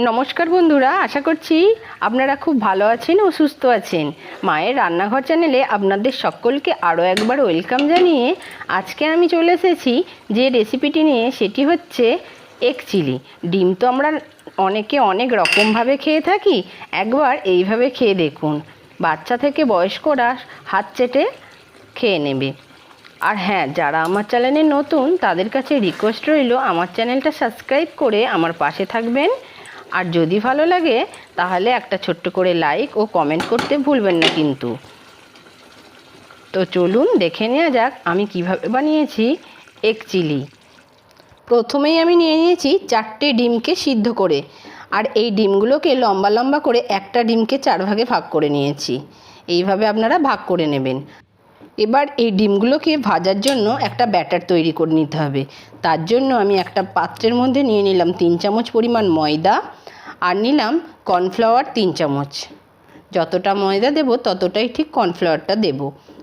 নমস্কার বন্ধুরা, আশা করছি আপনারা খুব ভালো আছেন ও সুস্থ আছেন। মায়ের রান্নাঘর চ্যানেলে আপনাদের সকলকে আরও একবার ওয়েলকাম জানিয়ে আজকে আমি চলে এসেছি যে রেসিপিটি নিয়ে, সেটি হচ্ছে এগ চিলি। ডিম তো আমরা অনেকে অনেক রকমভাবে খেয়ে থাকি, একবার এইভাবে খেয়ে দেখুন। বাচ্চা থেকে বয়স্করা হাত চেটে খেয়ে নেবে। আর হ্যাঁ, যারা আমার চ্যানেলে নতুন তাদের কাছে রিকোয়েস্ট রইল আমার চ্যানেলটা সাবস্ক্রাইব করে আমার পাশে থাকবেন। আর যদি ভালো লাগে তাহলে একটা ছোট্ট করে লাইক ও কমেন্ট করতে ভুলবেন না কিন্তু। তো চলুন দেখে নেওয়া যাক আমি কিভাবে বানিয়েছি এগ চিলি। প্রথমেই আমি নিয়ে নিয়েছি 4টে ডিমকে সিদ্ধ করে, আর এই ডিমগুলোকে লম্বা লম্বা করে একটা ডিমকে 4 ভাগে ভাগ করে নিয়েছি। এইভাবে আপনারা ভাগ করে নেবেন। এবার এই ডিমগুলোকে ভাজার জন্য একটা ব্যাটার তৈরি করে নিতে হবে। তার জন্য আমি একটা পাত্রের মধ্যে নিয়ে নিলাম 3 চামচ পরিমাণ ময়দা, আর নিলাম কর্নফ্লাওয়ার 3 চামচ। যতটা ময়দা দেব ততটাই ঠিক কর্নফ্লাওয়ারটা দেব,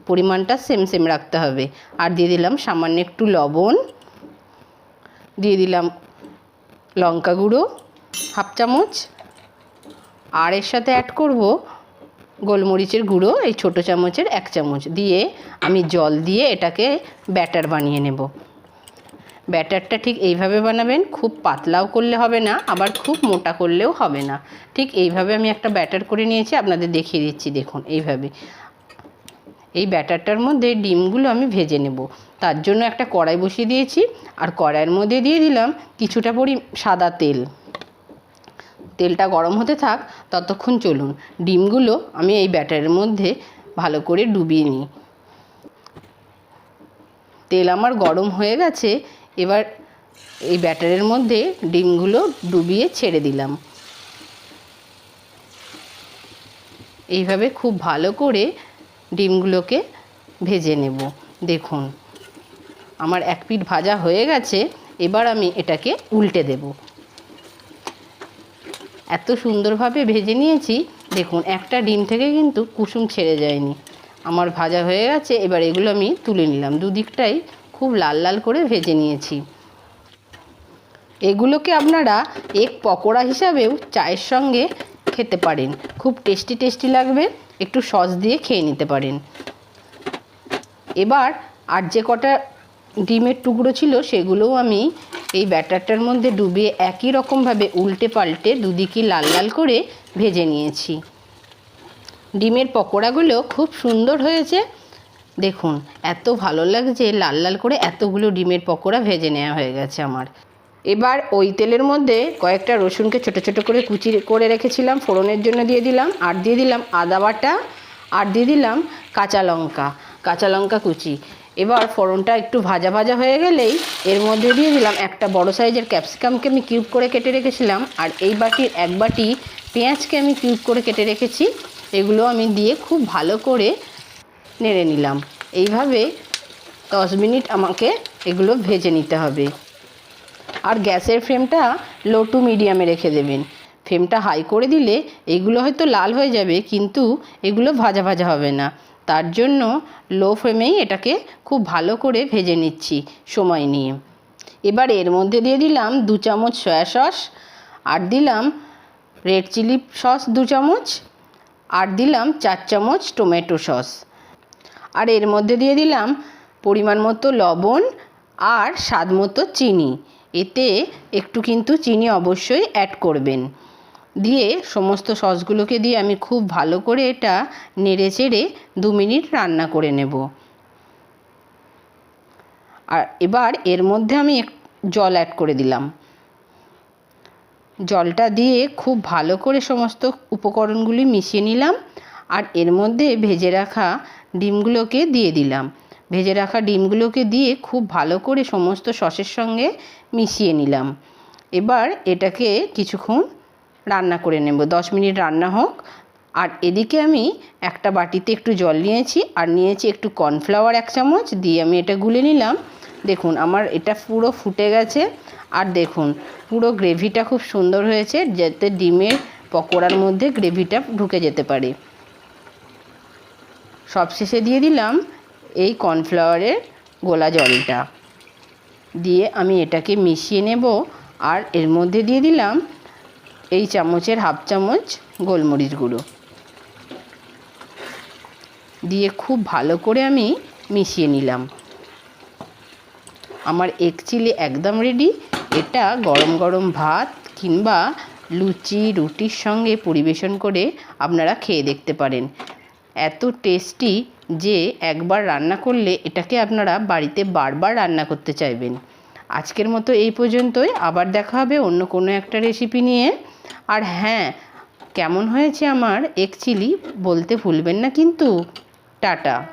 পরিমাণটা সেম সেম রাখতে হবে। আর দিয়ে দিলাম সামান্য একটু লবণ, দিয়ে দিলাম লঙ্কা গুঁড়ো 1/2 চামচ, আর এর সাথে অ্যাড করব গোলমরিচের গুঁড়ো এই ছোটো চামচের 1 চামচ দিয়ে আমি জল দিয়ে এটাকে ব্যাটার বানিয়ে নেব। ব্যাটারটা ঠিক এইভাবে বানাবেন, খুব পাতলাও করলে হবে না, আবার খুব মোটা করলেও হবে না। ঠিক এইভাবে আমি একটা ব্যাটার করে নিয়েছি, আপনাদের দেখিয়ে দিচ্ছি। দেখুন এইভাবে। এই ব্যাটারটার মধ্যে ডিমগুলো আমি ভেজে নেব। তার জন্য একটা কড়াই বসিয়ে দিয়েছি, আর কড়াইয়ের মধ্যে দিয়ে দিলাম কিছুটা সাদা তেল। তেলটা গরম হতে থাক, ততক্ষণ চলুন ডিমগুলো আমি এই ব্যাটারের মধ্যে ভালো করে ডুবিয়ে নিই। তেল আমার গরম হয়ে গেছে, এবার এই ব্যাটারের মধ্যে ডিমগুলো ডুবিয়ে ছেড়ে দিলাম। এইভাবে খুব ভালো করে ডিমগুলোকে ভেজে নেব। দেখুন আমার এক পিঠ ভাজা হয়ে গেছে, এবার আমি এটাকে উল্টে দেব। এত সুন্দরভাবে ভেজে নিয়েছি, দেখুন একটা ডিম থেকে কিন্তু কুসুম ছেড়ে যায়নি। আমার ভাজা হয়ে গেছে, এবার এগুলো আমি তুলে নিলাম। দুদিকটাই খুব লাল লাল করে ভেজে নিয়েছি। এগুলোকে আপনারা এগ পকোড়া হিসাবেও চায়ের সঙ্গে খেতে পারেন, খুব টেস্টি টেস্টি লাগবে। একটু সস দিয়ে খেয়ে নিতে পারেন। এবার আর যে কটা ডিমের টুকরো ছিল সেগুলোও আমি এই ব্যাটারটার মধ্যে ডুবিয়ে একই রকমভাবে উল্টে পাল্টে দুদিকে লাল লাল করে ভেজে নিয়েছি। ডিমের পকোড়াগুলো খুব সুন্দর হয়েছে। দেখুন এত ভালো লাগছে, লাল লাল করে এতগুলো ডিমের পকোড়া ভেজে নেওয়া হয়ে গেছে আমার। এবার ওই তেলের মধ্যে কয়েকটা রসুনকে ছোট ছোট করে কুচি করে রেখেছিলাম, ফোড়নের জন্য দিয়ে দিলাম। আর দিয়ে দিলাম আদা বাটা, আর দিয়ে দিলাম কাঁচা লঙ্কা কুচি। এবার ফোড়নটা একটু ভাজা ভাজা হয়ে গেলেই এর মধ্যে দিয়ে দিলাম একটা বড় সাইজের ক্যাপসিকামকে আমি কিউব করে কেটে রেখেছিলাম, আর এই বাটির 1 বাটি পেঁয়াজকে আমি কিউব করে কেটে রেখেছি। এগুলো আমি দিয়ে খুব ভালো করে নেড়ে নিলাম। এইভাবে 10 মিনিট আমাকে এগুলো ভেজে নিতে হবে। আর গ্যাসের ফ্লেমটা লো টু মিডিয়ামে রেখে দেবেন। ফ্লেমটা হাই করে দিলে এগুলো হয়তো লাল হয়ে যাবে, কিন্তু এগুলো ভাজা ভাজা হবে না। তার জন্য লো ফ্লেমেই এটাকে খুব ভালো করে ভেজে নিচ্ছি সময় নিয়ে। এবার এর মধ্যে দিয়ে দিলাম 2 চামচ সয়া সস, আর দিলাম রেড চিলি সস 2 চামচ, আর দিলাম 4 চামচ টমেটো সস। আর এর মধ্যে দিয়ে দিলাম পরিমাণ মতো লবণ আর স্বাদ মতো চিনি। এতে একটু কিন্তু চিনি অবশ্যই অ্যাড করবেন। দিয়ে সমস্ত সসগুলোকে দিয়ে আমি খুব ভালো করে এটা নেড়ে চেড়ে 2 মিনিট রান্না করে নেব। আর এবার এর মধ্যে আমি জল অ্যাড করে দিলাম। জলটা দিয়ে খুব ভালো করে সমস্ত উপকরণগুলি মিশিয়ে নিলাম, আর এর মধ্যে ভেজে রাখা ডিমগুলোকে দিয়ে দিলাম। ভেজে রাখা ডিমগুলোকে দিয়ে খুব ভালো করে সমস্ত সসের সঙ্গে মিশিয়ে নিলাম। এবার এটাকে কিছুক্ষণ রান্না করে নেব, 10 মিনিট রান্না হোক। আর এদিকে আমি একটা বাটিতে একটু জল নিয়েছি, আর নিয়েছি একটু কর্নফ্লাওয়ার 1 চামচ, দিয়ে আমি এটা গুলে নিলাম। দেখুন আমার এটা পুরো ফুটে গেছে, আর দেখুন পুরো গ্রেভিটা খুব সুন্দর হয়েছে, যাতে ডিমের পকোড়ার মধ্যে গ্রেভিটা ঢুকে যেতে পারে। সবশেষে দিয়ে দিলাম এই কর্নফ্লাওয়ারের গোলা জলটা, দিয়ে আমি এটাকে মিশিয়ে নেব। আর এর মধ্যে দিয়ে দিলাম এই চামচের হাফ চামচ গোলমরিচ গুঁড়ো দিয়ে খুব ভালো করে আমি মিশিয়ে নিলাম। আমার এগ চিলি একদম রেডি। এটা গরম গরম ভাত কিংবা লুচি রুটির সঙ্গে পরিবেশন করে আপনারা খেয়ে দেখতে পারেন। এত টেস্টি যে একবার রান্না করলে এটাকে আপনারা বাড়িতে বারবার রান্না করতে চাইবেন। আজকের মতো এই পর্যন্তই, আবার দেখা হবে অন্য কোনো একটা রেসিপি নিয়ে। আর হ্যাঁ, কেমন হয়েছে আমার এগ চিলি বলতে ভুলবেন না কিন্তু। টাটা।